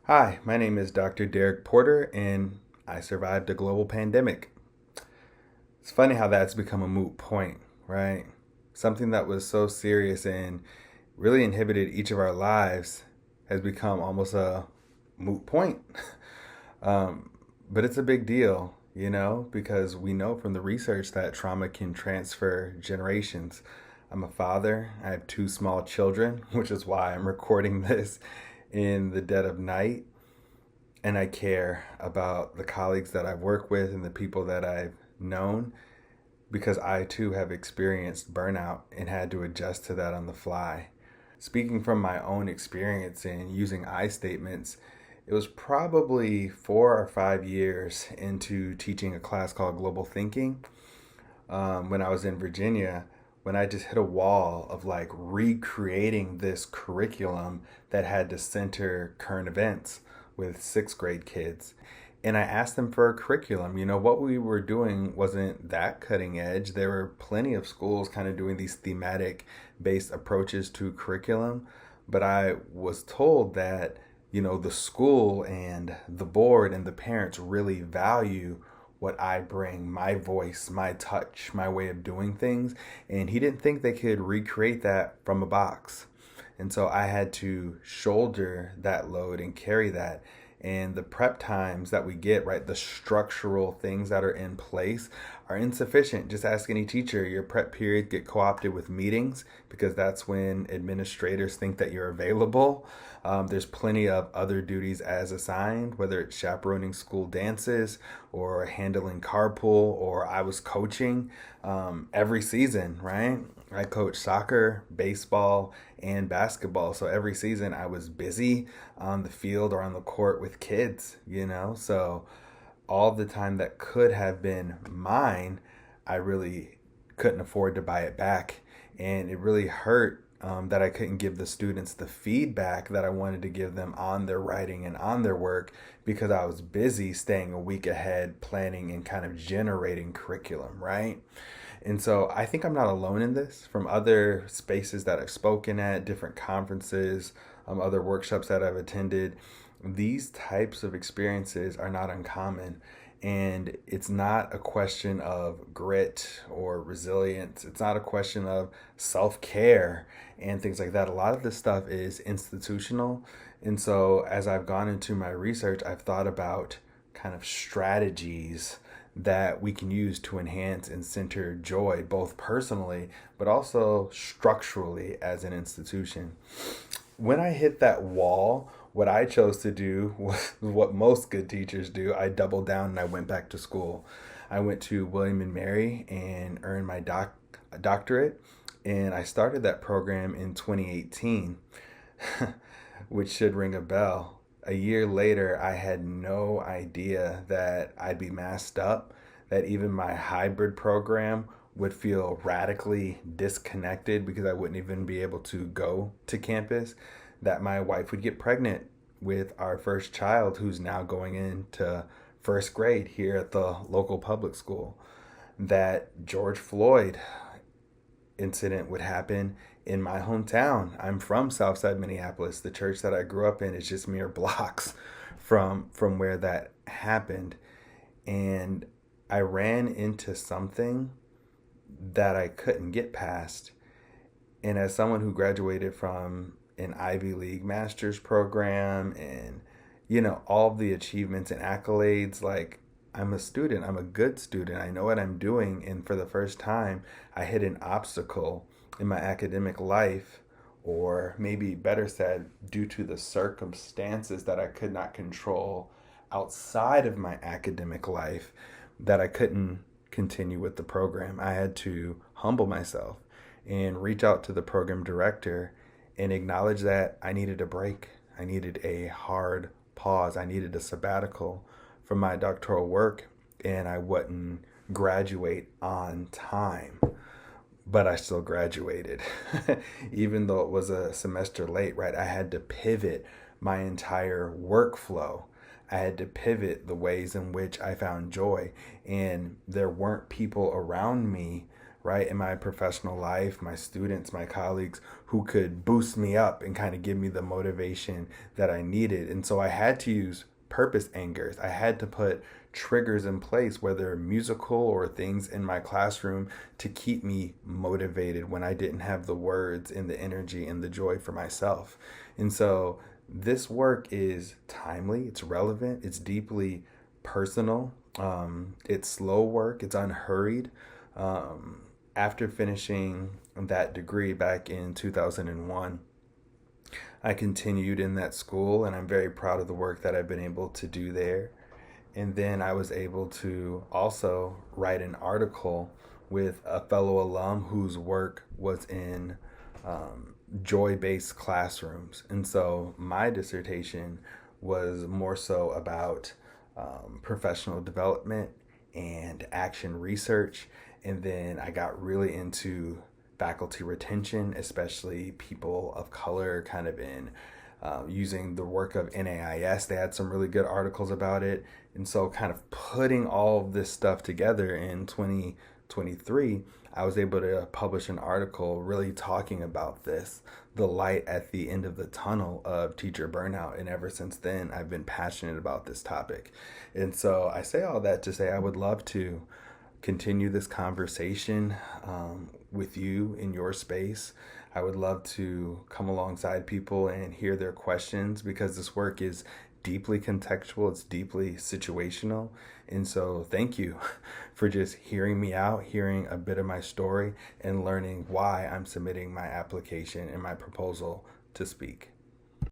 Hi, my name is Dr. Derek Porter, and I survived a global pandemic. It's funny how that's become a moot point, right? Something that was so serious and really inhibited each of our lives has become almost a moot point. um, but it's a big deal, because we know from the research that trauma can transfer generations. I'm a father, I have two small children, which is why I'm recording this in the dead of night. And I care about the colleagues that I've worked with and the people that I've known because I too have experienced burnout and had to adjust to that on the fly. Speaking from my own experience in using I statements, it was probably 4 or 5 years into teaching a class called Global Thinking when I was in Virginia, when I just hit a wall of like recreating this curriculum that had to center current events with sixth grade kids. And I asked them for a curriculum. What we were doing wasn't that cutting edge. There were plenty of schools kind of doing these thematic based approaches to curriculum. But I was told that, the school and the board and the parents really value what I bring, my voice, my touch, my way of doing things. And he didn't think they could recreate that from a box. And so I had to shoulder that load and carry that. And the prep times that we get, right, the structural things that are in place are insufficient. Just ask any teacher. Your prep period get co-opted with meetings because that's when administrators think that you're available. There's plenty of other duties as assigned, whether it's chaperoning school dances or handling carpool, or I was coaching every season, right? I coach soccer, baseball, and basketball. So every season I was busy on the field or on the court with kids. So all the time that could have been mine, I really couldn't afford to buy it back. And it really hurt that I couldn't give the students the feedback that I wanted to give them on their writing and on their work because I was busy staying a week ahead, planning and kind of generating curriculum, right? And so I think I'm not alone in this. From other spaces that I've spoken at, different conferences, other workshops that I've attended, these types of experiences are not uncommon. And it's not a question of grit or resilience. It's not a question of self-care and things like that. A lot of this stuff is institutional. And so as I've gone into my research, I've thought about kind of strategies that we can use to enhance and center joy, both personally, but also structurally as an institution. When I hit that wall, what I chose to do was what most good teachers do. I doubled down and I went back to school. I went to William and Mary and earned my doctorate, and I started that program in 2018, which should ring a bell. A year later, I had no idea that I'd be masked up, that even my hybrid program would feel radically disconnected because I wouldn't even be able to go to campus, that my wife would get pregnant with our first child, who's now going into first grade here at the local public school, that George Floyd incident would happen in my hometown. I'm from Southside Minneapolis. The church that I grew up in is just mere blocks from where that happened. And I ran into something that I couldn't get past. And as someone who graduated from an Ivy League master's program and, all the achievements and accolades, like, I'm a student, I'm a good student, I know what I'm doing. And for the first time, I hit an obstacle in my academic life, or maybe better said, due to the circumstances that I could not control outside of my academic life, that I couldn't continue with the program. I had to humble myself and reach out to the program director and acknowledge that I needed a break. I needed a hard pause. I needed a sabbatical from my doctoral work, and I wouldn't graduate on time. But I still graduated, even though it was a semester late, right? I had to pivot my entire workflow. I had to pivot the ways in which I found joy. And there weren't people around me, right, in my professional life, my students, my colleagues who could boost me up and kind of give me the motivation that I needed. And so I had to use purpose anchors. I had to put triggers in place, whether musical or things in my classroom, to keep me motivated when I didn't have the words and the energy and the joy for myself. And so this work is timely, it's relevant, it's deeply personal, it's slow work, it's unhurried. After finishing that degree back in 2001, I continued in that school, and I'm very proud of the work that I've been able to do there. And then I was able to also write an article with a fellow alum whose work was in joy-based classrooms. And so my dissertation was more so about professional development and action research. And then I got really into faculty retention, especially people of color, kind of in using the work of NAIS. They had some really good articles about it. And so kind of putting all of this stuff together in 2023, I was able to publish an article really talking about this, the light at the end of the tunnel of teacher burnout. And ever since then, I've been passionate about this topic. And so I say all that to say I would love to continue this conversation with you in your space. I would love to come alongside people and hear their questions, because this work is deeply contextual, it's deeply situational. And so thank you for just hearing me out, hearing a bit of my story, and learning why I'm submitting my application and my proposal to speak.